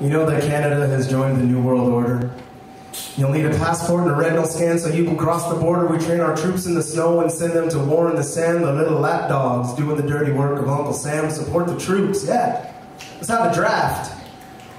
You know that Canada has joined the New World Order? You'll need a passport and a retinal scan so you can cross the border. We train our troops in the snow and send them to war in the sand. The little lapdogs doing the dirty work of Uncle Sam. Support the troops, yeah. Let's have a draft.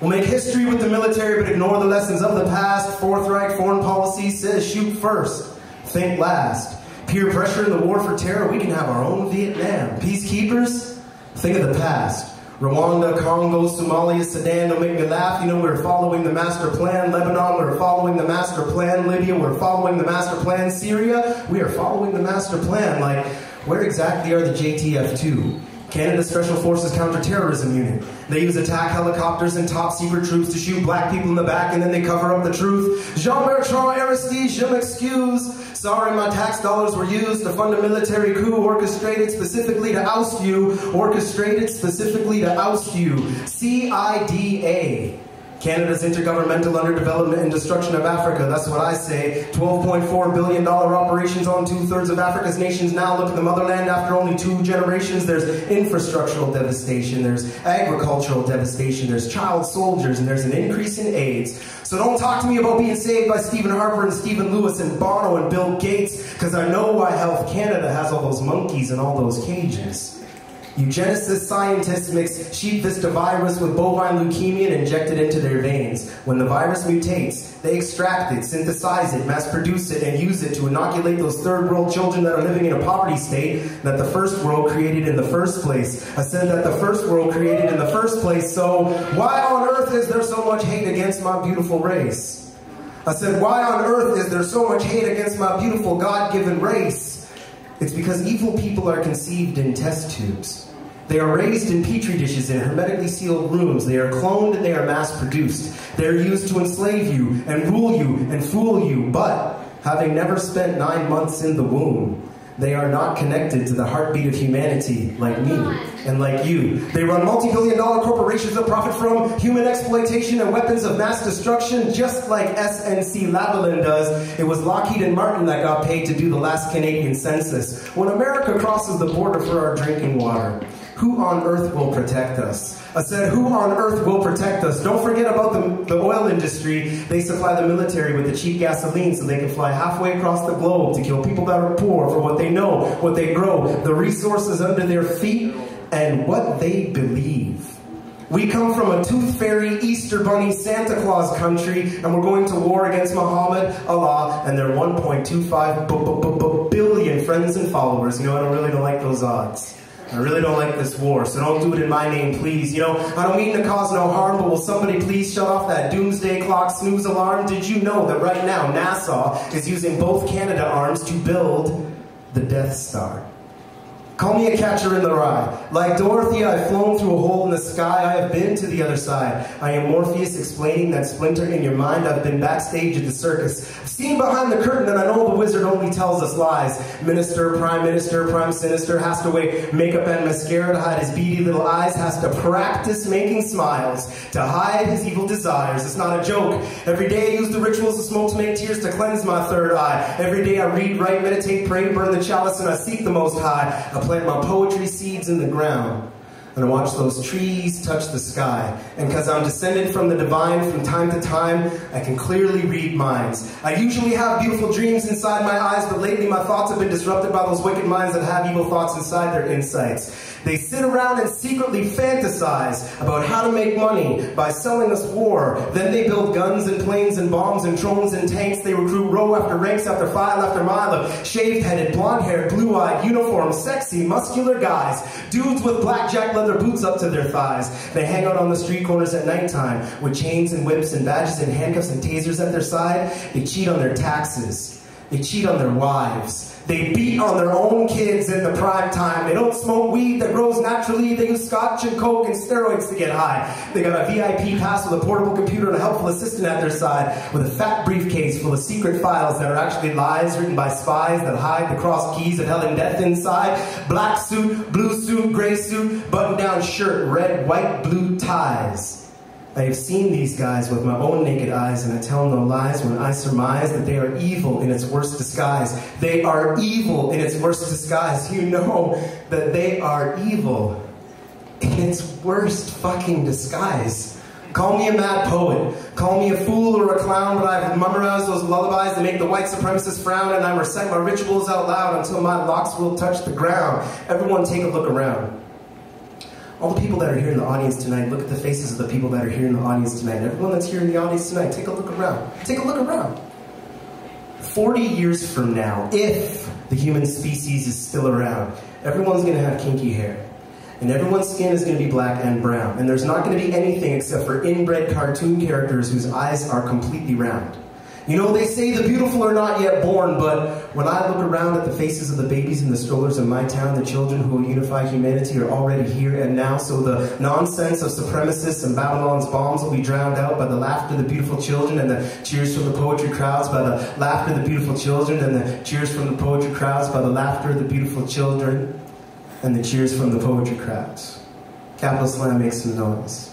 We'll make history with the military but ignore the lessons of the past. Fourth Reich foreign policy says shoot first, think last. Peer pressure in the war for terror, we can have our own Vietnam. Peacekeepers, think of the past. Rwanda, Congo, Somalia, Sudan, don't make me laugh. You know, we're following the master plan. Lebanon, we're following the master plan. Libya, we're following the master plan. Syria, we are following the master plan. Like, where exactly are the JTF-2? Canada's Special Forces Counterterrorism Unit. They use attack helicopters and top secret troops to shoot black people in the back and then they cover up the truth. Jean-Bertrand Aristide, je m'excuse. Sorry, my tax dollars were used to fund a military coup orchestrated specifically to oust you. Orchestrated specifically to oust you. CIDA. Canada's Intergovernmental Underdevelopment and Destruction of Africa. That's what I say. $12.4 billion operations on 2/3 of Africa's nations now. Look at the motherland after only 2 generations. There's infrastructural devastation. There's agricultural devastation. There's child soldiers. And there's an increase in AIDS. So don't talk to me about being saved by Stephen Harper and Stephen Lewis and Bono and Bill Gates, because I know why Health Canada has all those monkeys in all those cages. Eugenicist scientists mix sheep vista virus with bovine leukemia and inject it into their veins. When the virus mutates, they extract it, synthesize it, mass produce it, and use it to inoculate those third world children that are living in a poverty state that the first world created in the first place. I said that the first world created in the first place, so why on earth is there so much hate against my beautiful race? I said, why on earth is there so much hate against my beautiful God-given race? It's because evil people are conceived in test tubes. They are raised in petri dishes in hermetically sealed rooms. They are cloned and they are mass-produced. They are used to enslave you and rule you and fool you. But, having never spent 9 months in the womb, they are not connected to the heartbeat of humanity like me and like you. They run multi-billion-dollar corporations that profit from human exploitation and weapons of mass destruction, just like SNC-Lavalin does. It was Lockheed and Martin that got paid to do the last Canadian census. When America crosses the border for our drinking water, who on earth will protect us? I said, who on earth will protect us? Don't forget about the oil industry. They supply the military with the cheap gasoline so they can fly halfway across the globe to kill people that are poor for what they know, what they grow, the resources under their feet, and what they believe. We come from a tooth fairy, Easter bunny, Santa Claus country, and we're going to war against Muhammad, Allah, and their 1.25 billion friends and followers. You know, I really don't like those odds. I really don't like this war, so don't do it in my name, please. You know, I don't mean to cause no harm, but will somebody please shut off that doomsday clock snooze alarm? Did you know that right now NASA is using both Canada arms to build the Death Star? Call me a catcher in the rye. Like Dorothy, I've flown through a hole in the sky. I have been to the other side. I am Morpheus explaining that splinter in your mind. I've been backstage at the circus. I've seen behind the curtain and I know the wizard only tells us lies. Minister, prime sinister, has to wear makeup and mascara to hide his beady little eyes, has to practice making smiles to hide his evil desires. It's not a joke. Every day I use the rituals of smoke to make tears to cleanse my third eye. Every day I read, write, meditate, pray, burn the chalice, and I seek the Most High. I plant my poetry seeds in the ground, and I watch those trees touch the sky. And because I'm descended from the divine, from time to time, I can clearly read minds. I usually have beautiful dreams inside my eyes, but lately my thoughts have been disrupted by those wicked minds that have evil thoughts inside their insights. They sit around and secretly fantasize about how to make money by selling us war. Then they build guns and planes and bombs and drones and tanks. They recruit row after ranks after file after mile of shaved-headed, blonde-haired, blue-eyed, uniformed, sexy, muscular guys. Dudes with blackjack leather boots up to their thighs. They hang out on the street corners at nighttime with chains and whips and badges and handcuffs and tasers at their side. They cheat on their taxes. They cheat on their wives. They beat on their own kids in the prime time. They don't smoke weed that grows naturally. They use scotch and coke and steroids to get high. They got a VIP pass with a portable computer and a helpful assistant at their side with a fat briefcase full of secret files that are actually lies written by spies that hide the crossed keys of hell and death inside. Black suit, blue suit, gray suit, button-down shirt, red, white, blue ties. I have seen these guys with my own naked eyes, and I tell no lies when I surmise that they are evil in its worst disguise. They are evil in its worst disguise. You know that they are evil in its worst fucking disguise. Call me a mad poet. Call me a fool or a clown, but I've memorized those lullabies that make the white supremacists frown, and I recite my rituals out loud until my locks will touch the ground. Everyone take a look around. All the people that are here in the audience tonight, look at the faces of the people that are here in the audience tonight. Everyone that's here in the audience tonight, take a look around. Take a look around. 40 years from now, if the human species is still around, everyone's going to have kinky hair. And everyone's skin is going to be black and brown. And there's not going to be anything except for inbred cartoon characters whose eyes are completely round. You know, they say the beautiful are not yet born, but when I look around at the faces of the babies in the strollers in my town, the children who will unify humanity are already here and now, so the nonsense of supremacists and Babylon's bombs will be drowned out by the laughter of the beautiful children and the cheers from the poetry crowds, by the laughter of the beautiful children and the cheers from the poetry crowds, by the laughter of the beautiful children and the cheers from the poetry crowds. Capital Slam makes some noise.